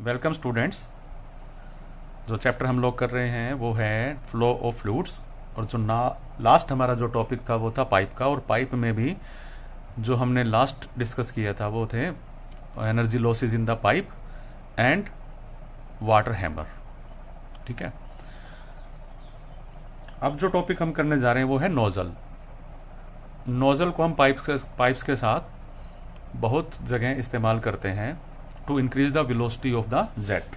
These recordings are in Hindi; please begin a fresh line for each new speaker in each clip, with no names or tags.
Welcome students. जो चैप्टर हम लोग कर रहे हैं वो है फ्लो ऑफ फ्लूइड्स। और जो लास्ट हमारा जो टॉपिक था वो था पाइप का। और पाइप में भी जो हमने लास्ट डिस्कस किया था वो थे energy losses in the pipe and water hammer. ठीक है, अब जो टॉपिक हम करने जा रहे हैं वो है नोज़ल। नोज़ल को हम पाइप्स के साथ बहुत जगह इस्तेमाल करते हैं to increase the velocity of the jet.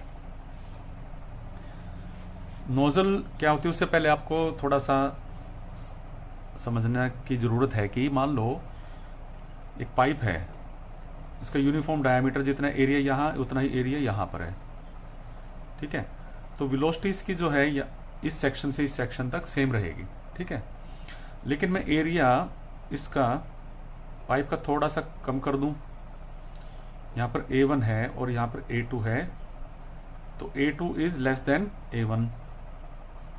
Nozzle क्या होती है उससे पहले आपको थोड़ा सा समझने की ज़रूरत है कि मान लो एक पाइप है, इसका यूनिफॉर्म डायमीटर जितना एरिया यहाँ उतना ही एरिया यहाँ पर है। ठीक है, तो वेलोसिटी इसकी जो है इस सेक्शन से इस सेक्शन तक सेम रहेगी। ठीक है, लेकिन मैं एरिया इसका पाइप का थोड़ा सा कम कर दूं। यहाँ पर A1 है और यहाँ पर A2 है, तो A2 is less than A1,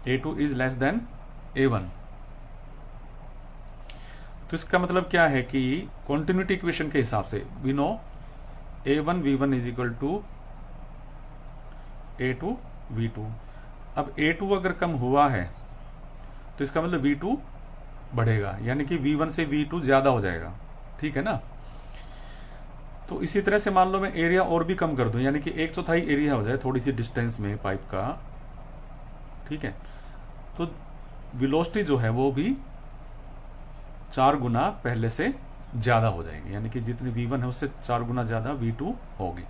A2 is less than A1। तो इसका मतलब क्या है कि कॉन्टिन्यूटी इक्वेशन के हिसाब से we know A1 V1 is equal to A2 V2। अब A2 अगर कम हुआ है तो इसका मतलब V2 बढ़ेगा, यानी कि V1 से V2 ज्यादा हो जाएगा। ठीक है ना। तो इसी तरह से मान लो मैं एरिया और भी कम कर दूं, यानी कि 1/4 एरिया हो जाए थोड़ी सी डिस्टेंस में पाइप का। ठीक है, तो वेलोसिटी जो है वो भी 4 गुना पहले से ज्यादा हो जाएगी, यानी कि जितनी V1 है उससे 4 गुना ज्यादा V2 होगी।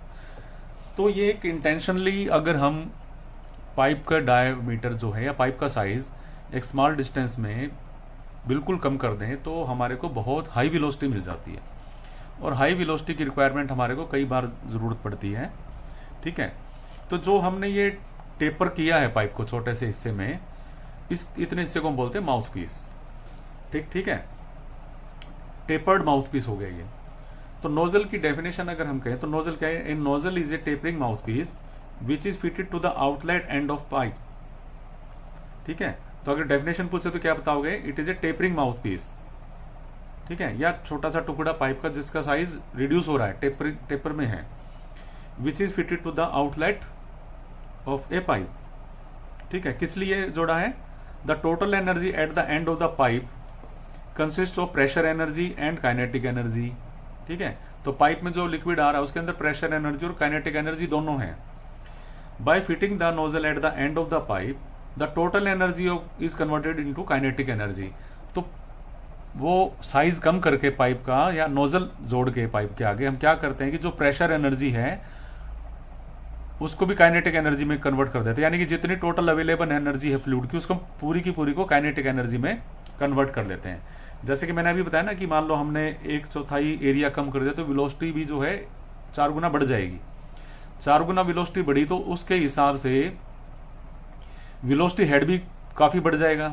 तो ये एक इंटेंशनली अगर हम पाइप का डायमीटर जो है या पाइप का साइज एक स्मॉल डिस्टेंस में बिल्कुल कम कर दें तो हमारे को बहुत हाई वेलोसिटी मिल जाती है। और हाई वेलोसिटी की रिक्वायरमेंट हमारे को कई बार ज़रूरत पड़ती है। ठीक है, तो जो हमने ये टेपर किया है पाइप को छोटे से हिस्से में, इतने हिस्से को हम बोलते हैं माउथ पीस। ठीक है, टेपर्ड माउथ पीस हो गया ये। तो नोजल की डेफिनेशन अगर हम कहें तो नोजल क्या है? A nozzle is a tapering mouth piece which is fitted to the outlet end of pipe. ठीक है, तो अगर डेफिनेशन पूछे तो क्या बताओगे? It is a tapering mouth piece. ठीक है, या छोटा सा टुकड़ा पाइप का जिसका साइज रिड्यूस हो रहा है, टेपर में है, which is fitted to the outlet of a pipe. ठीक है, किस लिए जोड़ा है? The total energy at the end of the pipe consist of pressure energy and kinetic energy. ठीक है, तो पाइप में जो लिक्विड आ रहा है उसके अंदर प्रेशर एनर्जी और काइनेटिक एनर्जी दोनों है। By fitting the nozzle at the end of the pipe the total energy is converted into kinetic energy. तो वो साइज कम करके पाइप का या नोजल जोड़ के पाइप के आगे हम क्या करते हैं कि जो प्रेशर एनर्जी है उसको भी काइनेटिक एनर्जी में कन्वर्ट कर देते हैं, यानी कि जितनी टोटल अवेलेबल एनर्जी है फ्लूइड की उसको पूरी की पूरी को काइनेटिक एनर्जी में कन्वर्ट कर लेते हैं। जैसे कि मैंने अभी बताया ना कि मान लो हमने 1/4 एरिया कम कर दिया तो वेलोसिटी भी जो है 4 गुना बढ़ जाएगी। 4 गुना वेलोसिटी बढ़ी तो उसके हिसाब से वेलोसिटी हेड भी काफी बढ़ जाएगा,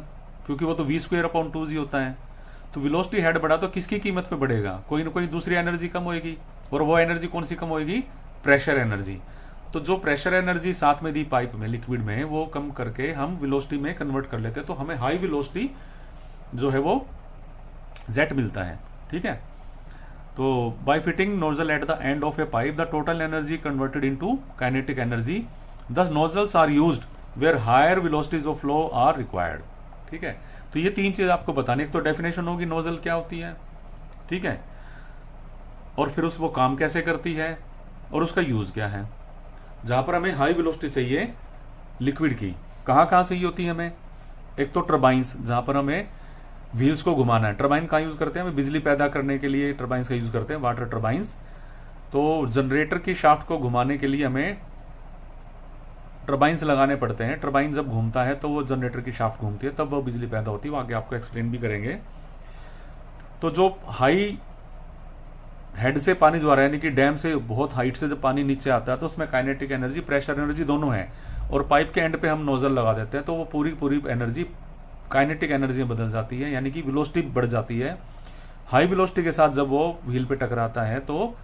क्योंकि वो तो v²/2g होता है। तो वेलोसिटी हेड बढ़ा तो किसकी कीमत पे बढ़ेगा? कोई ना कोई दूसरी एनर्जी कम होगी, और वो एनर्जी कौन सी कम होगी? Pressure energy. तो जो प्रेशर एनर्जी साथ में दी पाइप में लिक्विड में वो कम करके हम वेलोसिटी में कन्वर्ट कर लेते हैं, तो हमें हाई वेलोसिटी जो है वो जेट मिलता है। ठीक है, तो by fitting nozzle at the end of a pipe the total energy converted into kinetic energy. The nozzles are used where higher velocities of flow are required. ठीक है, तो ये 3 चीज आपको बतानी। एक तो डेफिनेशन होगी नोजल क्या होती है, ठीक है, और फिर वो काम कैसे करती है और उसका यूज क्या है। जहां पर हमें हाई वेलोसिटी चाहिए लिक्विड की, कहां कहां चाहिए होती है हमें? एक तो टर्बाइंस, जहां पर हमें व्हील्स को घुमाना है। टर्बाइन कहां यूज करते हैं? हमें बिजली पैदा करने के लिए टर्बाइंस का यूज करते हैं, वाटर टर्बाइंस। तो जनरेटर की शाफ्ट को घुमाने के लिए हमें टर्बाइंस लगाने पड़ते हैं। टर्बाइन जब घूमता है तो वो जनरेटर की शाफ्ट घूमती है, तब वो बिजली पैदा होती है। वो आगे आपको एक्सप्लेन भी करेंगे। तो जो हाई हेड से पानी जो आ रहा है, यानी कि डैम से बहुत हाइट से जब पानी नीचे आता है तो उसमें काइनेटिक एनर्जी प्रेशर एनर्जी दोनों है। और पाइप के एंड पे हम नोजल लगा देते हैं तो वो पूरी पूरी एनर्जी काइनेटिक एनर्जी में बदल जाती है, यानी कि वेलोसिटी बढ़ जाती है। हाई वेलोसिटी के साथ जब वो व्हील पे टकराता है तो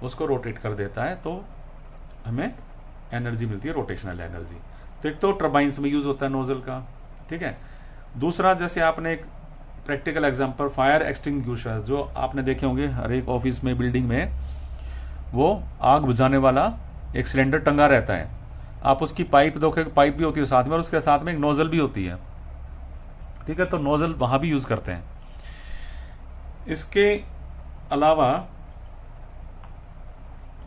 उसको रोटेट कर देता है, तो हमें एनर्जी मिलती है, रोटेशनल एनर्जी। तो एक तो टर्बाइंस में यूज होता है नोजल का। ठीक है, दूसरा जैसे आपने एक प्रैक्टिकल एग्जांपल फायर एक्सटिंग्विशर जो आपने देखे होंगे हर एक ऑफिस में, बिल्डिंग में, वो आग बुझाने वाला एक सिलेंडर टंगा रहता है, आप उसकी पाइप देखोगे, पाइप भी होती है साथ में और उसके साथ में एक नोजल भी होती है, ठीक है। तो नोजल वहां भी यूज करते हैं। इसके अलावा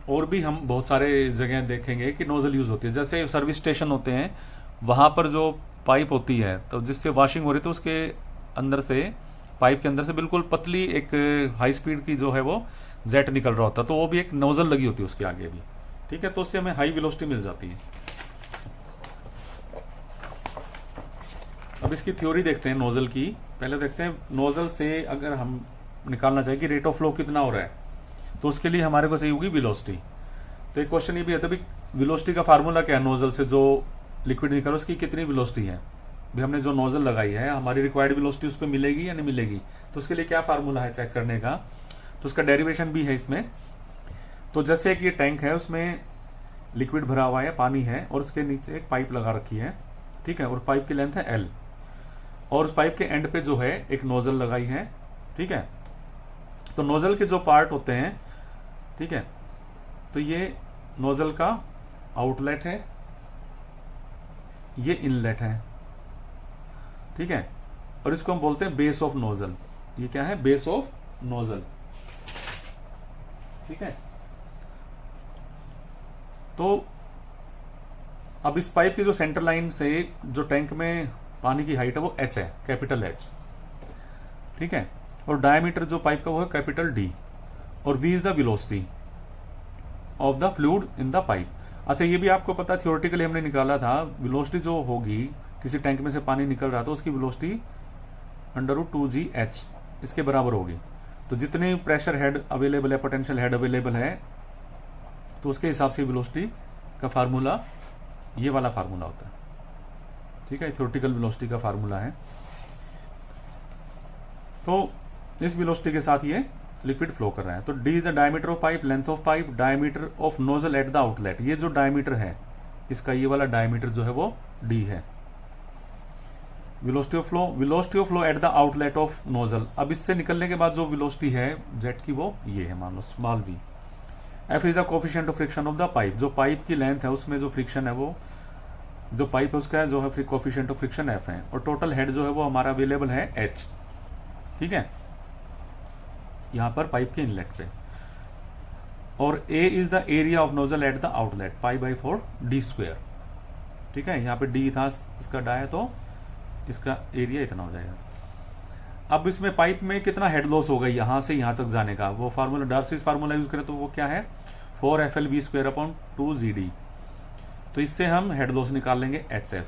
और भी हम बहुत सारे जगह देखेंगे कि नोजल यूज होती है। जैसे सर्विस स्टेशन होते हैं, वहां पर जो पाइप होती है, तो जिससे वॉशिंग हो रही है, तो उसके अंदर से, पाइप के अंदर से बिल्कुल पतली एक हाई स्पीड की जो है वो जेट निकल रहा होता है, तो वो भी एक नोजल लगी होती है उसके आगे भी, ठीक है। तो उससे हमें हाई वेलोसिटी मिल जाती है। अब इसकी थ्योरी देखते हैं नोजल की। पहले देखते हैं नोजल से अगर हम निकालना चाहिए कि रेट ऑफ फ्लो कितना हो रहा है, तो उसके लिए हमारे को चाहिए होगी वेलोसिटी। तो एक क्वेश्चन ये भी आता है, वेलोसिटी का फार्मूला क्या है, नोजल से जो लिक्विड निकल उसकी कितनी वेलोसिटी है। भी हमने जो नोजल लगाई है, हमारी रिक्वायर्ड वेलोसिटी उस पर मिलेगी या नहीं मिलेगी, तो उसके लिए क्या फार्मूला है चेक करने का, तो उसका डेरिवेशन भी है इसमें। तो जैसे एक ये टैंक है, उसमें लिक्विड भरा हुआ है, पानी है, और उसके नीचे एक पाइप लगा रखी है, ठीक है, और पाइप की लेंथ है L, और उस पाइप के एंड पे जो है एक नोजल लगाई है, ठीक है। तो नोजल के जो पार्ट होते हैं, ठीक है, तो ये नोजल का आउटलेट है, ये इनलेट है, ठीक है, और इसको हम बोलते हैं बेस ऑफ नोजल। ये क्या है, बेस ऑफ नोजल, ठीक है। तो अब इस पाइप की जो सेंटर लाइन से जो टैंक में पानी की हाइट है वो H है, कैपिटल H, ठीक है, और डायमीटर जो पाइप का वो है कैपिटल D, और V is the velocity of the fluid in the pipe. अच्छा, ये भी आपको पता, थियोरेटिकली हमने निकाला था, वेलोसिटी जो होगी, किसी टैंक में से पानी निकल रहा था, उसकी वेलोसिटी √2gh इसके बराबर होगी। तो जितने प्रेशर हेड अवेलेबल है, पोटेंशियल हेड अवेलेबल है, तो उसके हिसाब से वेलोसिटी का फार्मूला ये वाला फार्मूला होता है, ठीक है, थियोरेटिकल वेलोसिटी का फार्मूला है। तो इस वेलोसिटी के साथ ये लिक्विड फ्लो कर रहा है। तो D is the diameter of pipe, length of pipe, diameter of nozzle at the outlet. ये जो डायमीटर है इसका, ये वाला डायमीटर जो है वो D है। Velocity of flow eight the outlet of nozzle. अब इससे निकलने के बाद जो वेलोसिटी है जेट की, वो ये है, मान लो small v। F is the coefficient of friction of the pipe. जो पाइप की लेंथ है उसमें जो फ्रिक्शन है, वो जो पाइप है उसका जो है कोफिशिएंट ऑफ फ्रिक्शन F है, और टोटल हेड जो है वो हमारा अवेलेबल है H, ठीक है, यहां पर पाइप के इनलेट पे। और A is the area of nozzle at the outlet, π/4 d², ठीक है। यहाँ पे D था इसका डाया, तो इसका एरिया इतना हो जाएगा। अब इसमें पाइप में कितना हेड लॉस होगा यहां से यहां तक जाने का, वो फार्मूला डार्सिस फार्मूला यूज करें तो वो क्या है, 4FLV²/2GD। तो इससे हम हेड लॉस निकाल लेंगे HF,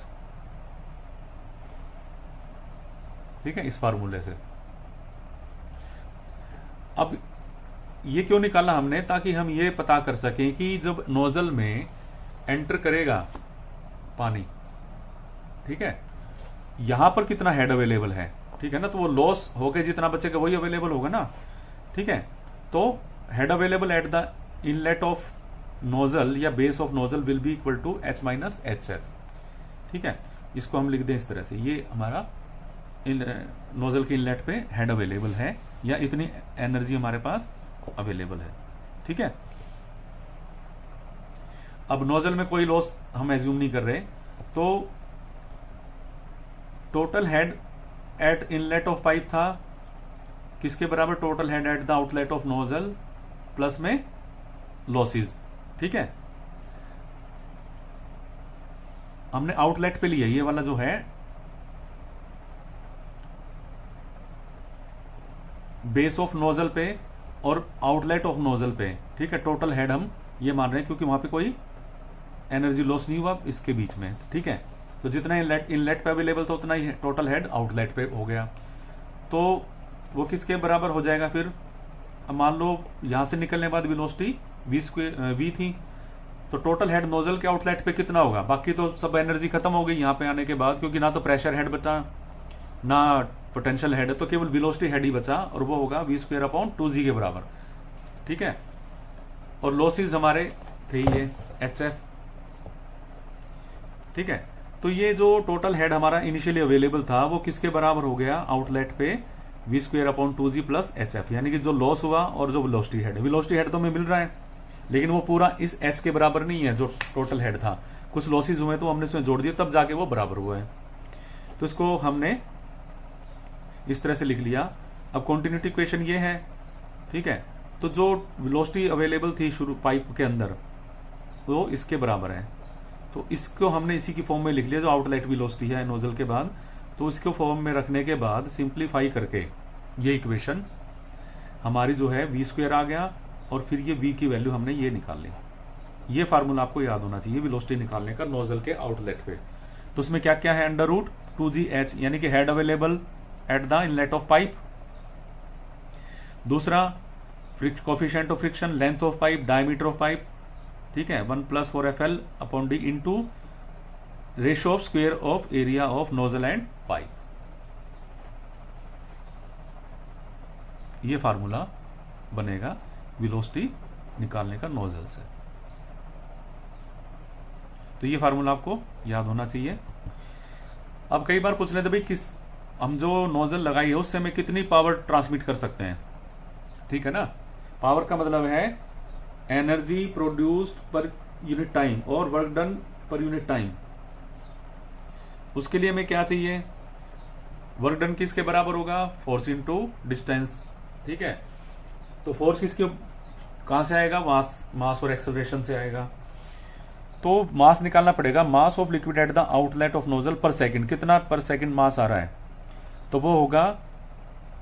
ठीक है, इस फार्मूले से। अब ये क्यों निकाला हमने, ताकि हम ये पता कर सकें कि जब नोजल में एंटर करेगा पानी, ठीक है, यहां पर कितना हेड अवेलेबल है, ठीक है ना, तो वो लॉस होके जितना बचेगा वही अवेलेबल होगा ना, ठीक है। तो head available at the inlet of nozzle या base of nozzle will be equal to H - HF, ठीक है। इसको हम लिख दें इस तरह से, ये हमारा नोजल के इनलेट पे हेड अवेलेबल है, या इतनी एनर्जी हमारे पास अवेलेबल है, ठीक है। अब नोजल में कोई लॉस हम एज्यूम नहीं कर रहे, तो total head at inlet of pipe था किसके बराबर, total head at the outlet of nozzle plus में लॉसेस, ठीक है। हमने आउटलेट पे लिया ये वाला जो है बेस ऑफ नोजल पे और आउटलेट ऑफ नोजल पे, ठीक है। टोटल हेड हम ये मान रहे हैं क्योंकि वहां पे कोई एनर्जी लॉस नहीं हुआ इसके बीच में, ठीक है। तो जितना इनलेट पे अवेलेबल था उतना ही टोटल हेड आउटलेट पे हो गया। तो वो किसके बराबर हो जाएगा फिर, मान लो यहां से निकलने के बाद वेलोसिटी v थी, तो टोटल हेड नोजल के आउटलेट पे कितना होगा, बाकी तो सब एनर्जी खत्म हो गई यहां पे आने के बाद, क्योंकि ना तो प्रेशर हेड बचा ना पोटेंशियल हेड है, तो केवल वेलोसिटी हेड ही बचा, और वो होगा v²/2g के बराबर, ठीक है। और लॉसेस हमारे थे ये HF, ठीक है। तो ये जो टोटल हेड हमारा इनिशियली अवेलेबल था वो किसके बराबर हो गया आउटलेट पे, v²/2g + HF, यानी कि जो लॉस हुआ और जो वेलोसिटी हेड तो हमें मिल रहा है, लेकिन वो पूरा इस एच के बराबर नहीं है जो टोटल हेड था, कुछ लॉसेज हुए तो हमने इसमें जोड़ दिया तब जाके वो बराबर हुआ है। तो इसको हमने इस तरह से लिख लिया। अब कॉन्टिन्यूटी इक्वेशन ये है, ठीक है। तो जो वेलोसिटी अवेलेबल थी शुरू पाइप के अंदर वो इसके बराबर है, तो इसको हमने इसी की फॉर्म में लिख लिया जो आउटलेट वेलोसिटी है नोजल के बाद। तो इसको फॉर्म में रखने के बाद सिंप्लीफाई करके ये इक्वेशन हमारी जो है v² आ गया, और फिर ये v की वैल्यू हमने ये निकाल ली। ये फार्मूला आपको याद होना चाहिए वेलोसिटी निकालने का नोजल के आउटलेट पे। तो उसमें क्या क्या है, अंडर रूट 2gh यानी कि head available at the inlet of pipe. दूसरा coefficient of friction, length of pipe, diameter of pipe, ठीक है, 1+4FL upon D into ratio of square of area of nozzle and pipe. ये फार्मूला बनेगा वेलोसिटी निकालने का नोजल से। तो ये फार्मूला आपको याद होना चाहिए। अब कई बार पूछ लेते भाई किस हम जो नोजल लगाई है उससे हमें कितनी पावर ट्रांसमिट कर सकते हैं, ठीक है ना। पावर का मतलब है energy produced per unit time और work done per unit time. उसके लिए हमें क्या चाहिए, वर्क डन किसके बराबर होगा, फोर्स इनटू डिस्टेंस, ठीक है। तो फोर्स किसके कहां से आएगा, मास और एक्सेलरेशन से आएगा। तो मास निकालना पड़ेगा, mass of liquid at the outlet of nozzle पर सेकंड, कितना पर सेकंड मास आ रहा है, तो वो होगा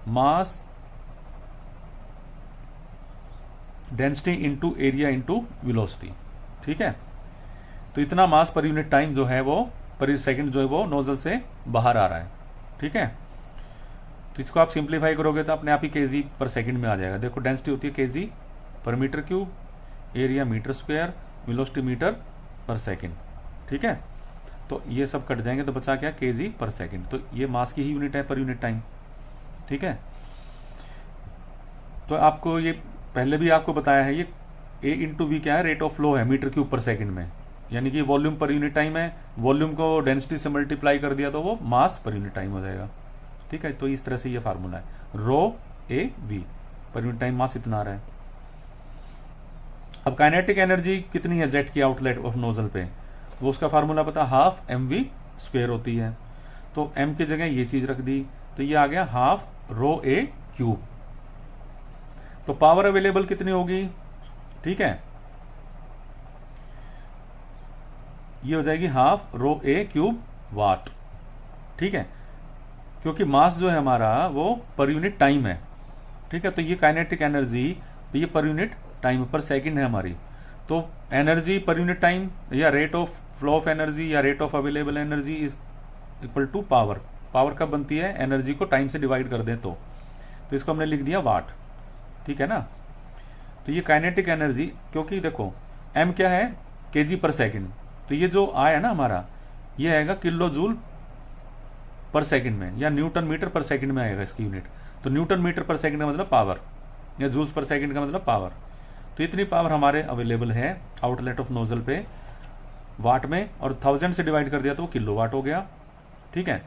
mass density into area into velocity, ठीक है। तो इतना मास पर यूनिट टाइम जो है वो पर सेकंड जो है वो नोजल से बाहर आ रहा है, ठीक है। तो इसको आप सिंप्लीफाई करोगे तो अपने आप ही केजी पर सेकंड में आ जाएगा। देखो डेंसिटी होती है KG per metre cube, area metre square, velocity metre per second, ठीक है। तो ये सब कट जाएंगे तो बचा क्या, केजी पर सेकंड। तो ये मास की ही यूनिट है पर यूनिट टाइम, ठीक है। तो आपको ये पहले भी आपको बताया है, ये ए इंटू वी क्या है, रेट ऑफ फ्लो है मीटर क्यूब पर सेकंड में, यानी कि वॉल्यूम पर यूनिट टाइम है। वॉल्यूम को डेंसिटी से मल्टीप्लाई कर दिया तो वो मास पर यूनिट टाइम हो जाएगा, ठीक है। तो इस तरह से ये फार्मूला है, rho A V per unit time mass इतना आ रहा है। अब काइनेटिक एनर्जी कितनी है जेट की आउटलेट ऑफ नोजल पे, वो उसका फार्मूला पता, हाफ mv² होती है। तो m की जगह ये चीज रख दी, तो ये आ गया हाफ रो ए क्यूब। तो पावर अवेलेबल कितनी होगी, ठीक है, ये हो जाएगी हाफ रो ए क्यूब वाट, ठीक है। क्योंकि मास जो है हमारा वो पर यूनिट टाइम है, ठीक है। तो ये काइनेटिक एनर्जी ये पर यूनिट टाइम पर सेकंड है हमारी। तो एनर्जी पर यूनिट टाइम या rate of flow of energy या rate of available energy is equal to power. Power कब बनती है, एनर्जी को टाइम से डिवाइड कर दें तो इसको हमने लिख दिया वाट, ठीक है ना। तो ये काइनेटिक एनर्जी, क्योंकि देखो m क्या है, केजी पर सेकंड, तो ये जो आया ना हमारा ये आएगा किलो जूल पर सेकंड में या न्यूटन मीटर पर सेकंड में आएगा इसकी यूनिट। तो न्यूटन मीटर पर सेकंड का मतलब पावर या जूल्स पर सेकंड का मतलब पावर। तो इतनी पावर हमारे अवेलेबल है आउटलेट ऑफ नोजल पे वाट में, और 1000 से डिवाइड कर दिया तो वो किलो वाट हो गया, ठीक है।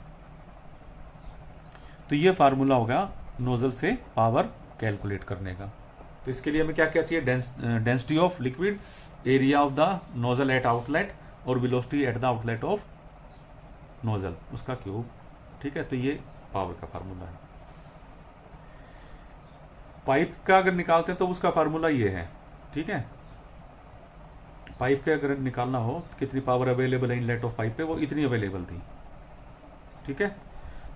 तो ये फार्मूला होगा नोजल से पावर कैलकुलेट करने का। तो इसके लिए हमें क्या क्या चाहिए, density of liquid, area of the nozzle at outlet और velocity at the outlet of nozzle उसका क्यूब, ठीक है। तो ये पावर का फार्मूला है। पाइप का अगर निकालते हैं तो उसका फार्मूला ये है, ठीक है। पाइप के अगर निकालना हो कितनी पावर अवेलेबल है इनलेट ऑफ पाइप पे, वो इतनी अवेलेबल थी, ठीक है।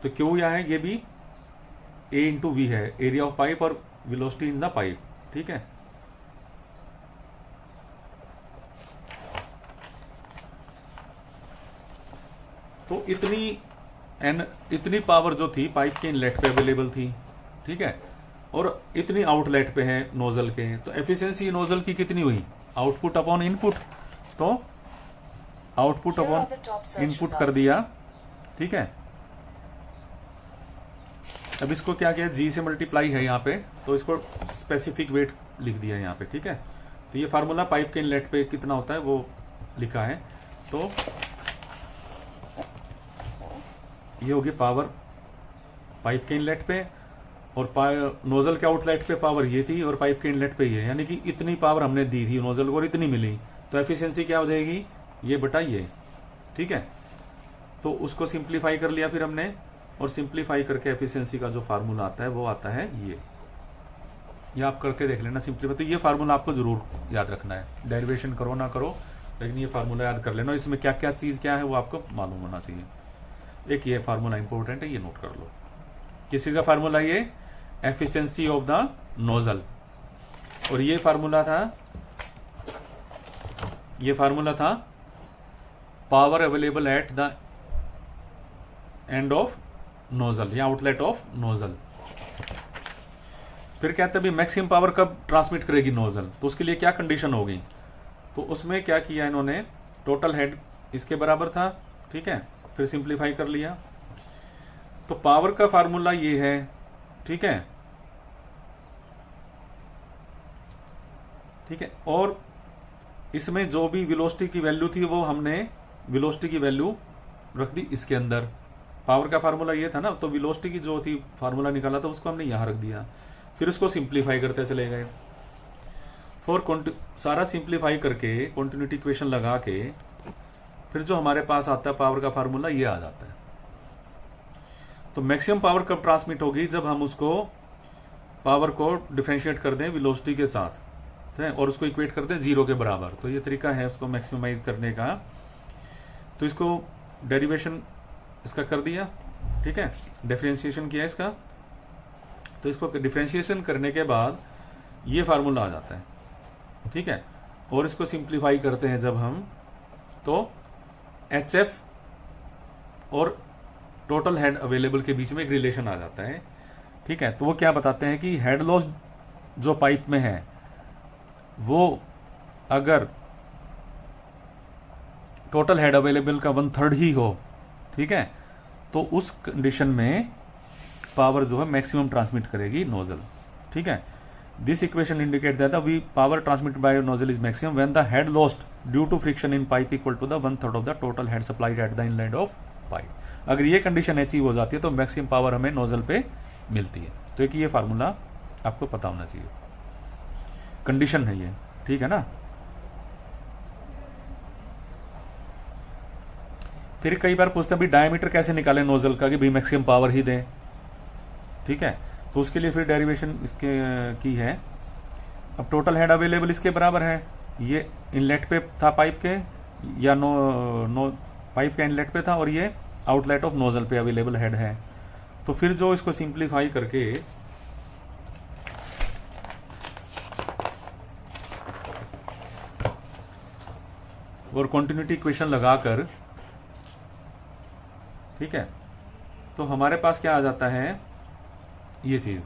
तो क्यू या है ये भी ए इंटू वी है, एरिया ऑफ पाइप और वेलोसिटी इन द पाइप, ठीक है। तो इतनी पावर जो थी पाइप के इनलेट पे अवेलेबल थी, ठीक है, और इतनी आउटलेट पे है नोजल के। तो एफिशिएंसी नोजल की कितनी हुई, आउटपुट अपॉन इनपुट, तो आउटपुट अपॉन इनपुट कर दिया, ठीक है। अब इसको क्या किया, जी से मल्टीप्लाई है यहाँ पे, तो इसको स्पेसिफिक वेट लिख दिया यहाँ पे, ठीक है। तो ये फार्मूला पाइप के इनलेट पे कितना होता है वो लिखा है। तो ये होगी पावर पाइप के इनलेट पे, और नोजल के आउटलेट पे पावर ये थी और पाइप के इनलेट पे ये, यानी कि इतनी पावर हमने दी थी नोजल को और इतनी मिली, तो एफिशिएंसी क्या हो जाएगी, ये बटा ये। ठीक है, तो उसको सिंप्लीफाई कर लिया फिर हमने, और सिंप्लीफाई करके एफिशिएंसी का जो फार्मूला आता है वो आता है ये आप करके देख लेना सिंप्लीफाई। तो ये फार्मूला आपको जरूर याद रखना है, डेरिवेशन करो ना करो लेकिन ये फार्मूला याद कर लेना। इसमें क्या क्या चीज क्या है वो आपको मालूम होना चाहिए। एक ये फार्मूला इंपॉर्टेंट है, ये नोट कर लो। किस चीज का फार्मूला, ये एफिशिएंसी ऑफ द नोजल। और ये फार्मूला था power available at the end of nozzle या आउटलेट ऑफ नोजल। फिर कहते हैं मैक्सिमम पावर कब ट्रांसमिट करेगी नोजल, तो उसके लिए क्या कंडीशन होगी। तो उसमें क्या किया इन्होंने, टोटल हेड इसके बराबर था, ठीक है, फिर सिंप्लीफाई कर लिया। तो पावर का फार्मूला ये है, ठीक है, ठीक है। और इसमें जो भी वेलोसिटी की वैल्यू थी वो हमने वेलोसिटी की वैल्यू रख दी इसके अंदर। पावर का फार्मूला ये था ना, तो वेलोसिटी की जो थी फार्मूला निकाला था उसको हमने यहां रख दिया, फिर उसको सिंप्लीफाई करते चले गए। सारा सिंप्लीफाई करके कॉन्टिन्यूटी इक्वेशन लगा के फिर जो हमारे पास आता है पावर का फार्मूला ये आ जाता है। तो मैक्सिमम पावर कब ट्रांसमिट होगी, जब हम उसको पावर को डिफरेंशिएट कर दें वेलोसिटी के साथ, ठीक है, और उसको इक्वेट कर दें 0 के बराबर। तो ये तरीका है उसको मैक्सिमाइज करने का। तो इसको डेरिवेशन इसका कर दिया, ठीक है, डिफरेंशिएशन किया इसका। तो इसको डिफरेंशिएशन करने के बाद ये फार्मूला आ जाता है, ठीक है। और इसको सिंप्लीफाई करते हैं जब हम, तो HF और टोटल हेड अवेलेबल के बीच में एक रिलेशन आ जाता है, ठीक है। तो वो क्या बताते हैं कि हेड लॉस जो पाइप में है वो अगर टोटल हेड अवेलेबल का 1/3 ही हो, ठीक है, तो उस कंडीशन में पावर जो है मैक्सिमम ट्रांसमिट करेगी नोजल, ठीक है। This equation indicate that the power transmitted by nozzle is maximum when the head lost due to friction in pipe equal to the 1/3 of the total head supplied at the inlet of pipe. अगर ये कंडीशन अचीव हो जाती है तो मैक्सिमम पावर हमें नोजल पे मिलती है। तो एक ये फार्मूला आपको पता होना चाहिए, कंडीशन है ये, ठीक है ना। फिर कई बार पूछते हैं भाई डायमीटर कैसे निकालें नोजल का कि भाई मैक्सिमम पावर ही दें, ठीक है। तो उसके लिए फिर डेरिवेशन इसके की है। अब टोटल हेड अवेलेबल इसके बराबर है, ये इनलेट पे था पाइप के, या नो पाइप के इनलेट पे था, और ये आउटलेट ऑफ नोजल पे अवेलेबल हेड है। तो फिर जो इसको सिंप्लीफाई करके और कॉन्टिन्यूटी इक्वेशन लगाकर, ठीक है, तो हमारे पास क्या आ जाता है, ये चीज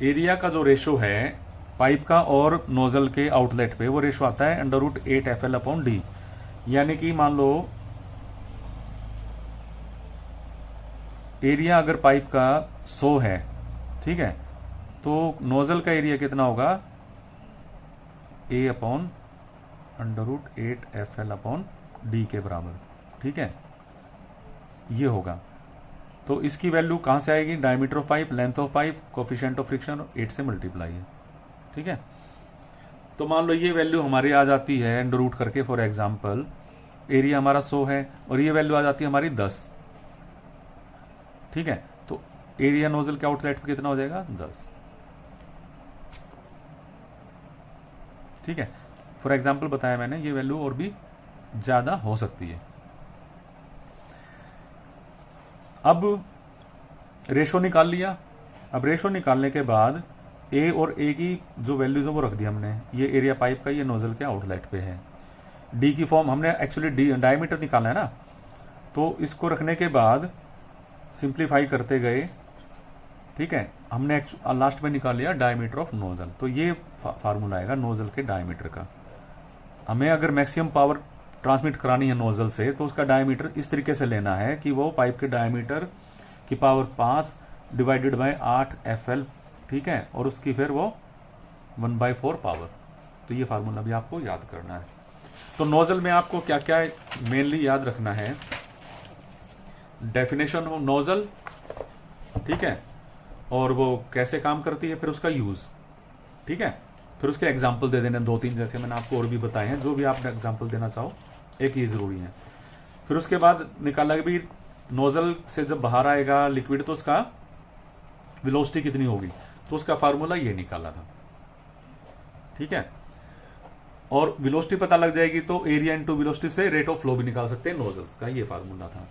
एरिया का जो रेशो है पाइप का और नोजल के आउटलेट पे, वो रेशो आता है √8 FL/D। यानी कि मान लो एरिया अगर पाइप का 100 है, ठीक है, तो नोजल का एरिया कितना होगा, A/√8 FL/D के बराबर, ठीक है, ये होगा। तो इसकी वैल्यू कहां से आएगी, diameter of pipe, length of pipe, coefficient of friction, 8 से मल्टीप्लाई है, ठीक है। तो मान लो ये वैल्यू हमारी आ जाती है अंडर रूट करके, फॉर एग्जांपल एरिया हमारा 100 है और ये वैल्यू आ जाती है हमारी 10, ठीक है। तो एरिया नोजल के आउटलेट पे कितना हो जाएगा, 10, ठीक है। फॉर एग्जांपल बताया मैंने, ये वैल्यू और भी ज्यादा हो सकती है। अब रेशो निकाल लिया। अब रेशो निकालने के बाद ए और ए की जो वैल्यूज है वो रख दी हमने, ये एरिया पाइप का, ये नोजल के आउटलेट पे है। डी की फॉर्म हमने एक्चुअली डायमीटर निकालना है ना, तो इसको रखने के बाद सिंप्लीफाई करते गए, ठीक है, हमने लास्ट में निकाल लिया डायमीटर ऑफ नोजल। तो ये फार्मूला आएगा नोजल के डायमीटर का। हमें अगर मैक्सिमम पावर ट्रांसमिट करानी है नोजल से, तो उसका डायमीटर इस तरीके से लेना है कि वो पाइप के डायमीटर की पावर 5 डिवाइडेड बाय 8 FL, ठीक है, और उसकी फिर वो 1/4 पावर। तो ये फार्मूला भी आपको याद करना है। तो नोजल में आपको क्या क्या मेनली याद रखना है, डेफिनेशन ऑफ नोजल, ठीक है, और वो कैसे काम करती है, फिर उसका यूज, ठीक है। फिर उसके एग्जाम्पल दे देने 2-3, जैसे मैंने आपको और भी बताए हैं, जो भी आप एग्जाम्पल देना चाहो, एक ये जरूरी है। फिर उसके बाद निकाला कि भाई नोजल से जब बाहर आएगा लिक्विड तो उसका वेलोसिटी कितनी होगी, तो उसका फार्मूला ये निकाला था, ठीक है। और वेलोसिटी पता लग जाएगी तो एरिया इनटू वेलोसिटी से रेट ऑफ फ्लो भी निकाल सकते हैं नोजल्स का, ये फार्मूला था।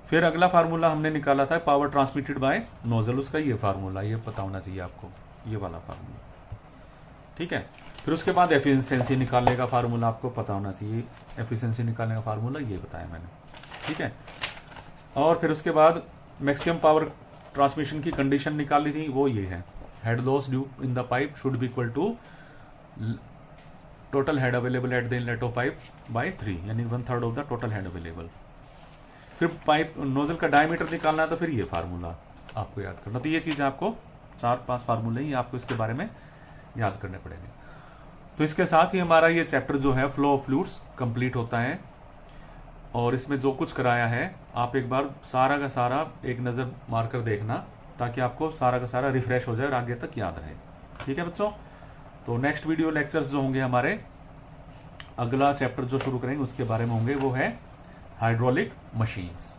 फिर अगला फार्मूला हमने निकाला था पावर ट्रांसमिटेड बाय नोजल, उसका ये फार्मूला, ये पता होना चाहिए आपको, ये वाला फार्मूला, ठीक है। फिर उसके बाद एफिशिएंसी निकालने का फार्मूला आपको पता होना चाहिए, एफिशिएंसी निकालने का फार्मूला ये बताया मैंने, ठीक है। और फिर उसके बाद मैक्सिमम पावर ट्रांसमिशन की कंडीशन निकाली थी, वो ये है, head loss due in the pipe should be equal to total head available at the inlet of pipe by 3, यानी 1/3 of the total head available. फिर पाइप नोजल का डायमीटर निकालना है, तो फिर ये फार्मूला आपको याद करना। तो ये चीज आपको 4-5 फार्मूले ही आपको इसके बारे में याद करने पड़ेंगे। तो इसके साथ ही हमारा ये चैप्टर जो है फ्लो ऑफ फ्लूइड्स कंप्लीट होता है। और इसमें जो कुछ कराया है आप एक बार सारा का सारा एक नजर मारकर देखना, ताकि आपको सारा का सारा रिफ्रेश हो जाए और आगे तक याद रहे, ठीक है बच्चों। तो नेक्स्ट वीडियो लेक्चर्स जो होंगे हमारे, अगला चैप्टर जो शुरू करेंगे उसके बारे में होंगे, वो है हाइड्रोलिक मशीन्स।